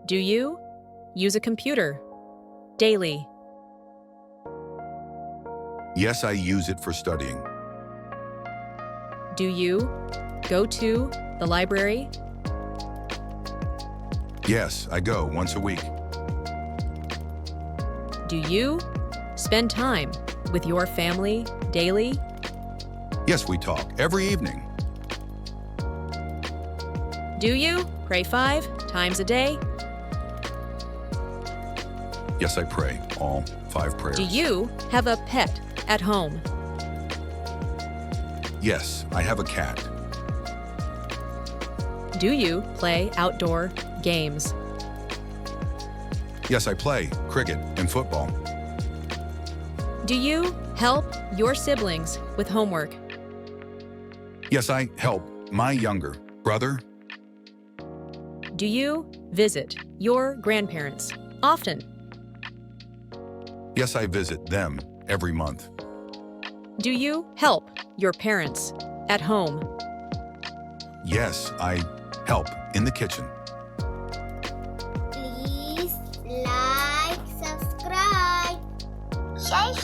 Do you use a computer daily? Yes, I use it for studying. Do you go to the library? Yes, I go once a week. Do you spend time with your family daily? Yes, we talk every evening. Do you pray 5 times a day? Yes, I pray all 5 prayers. Do you have a pet at home? Yes, I have a cat. Do you play outdoor games? Yes, I play cricket and football. Do you help your siblings with homework? Yes, I help my younger brother. Do you visit your grandparents often? Yes, I visit them every month. Do you help your parents at home? Yes, I help in the kitchen. Please like, subscribe, share,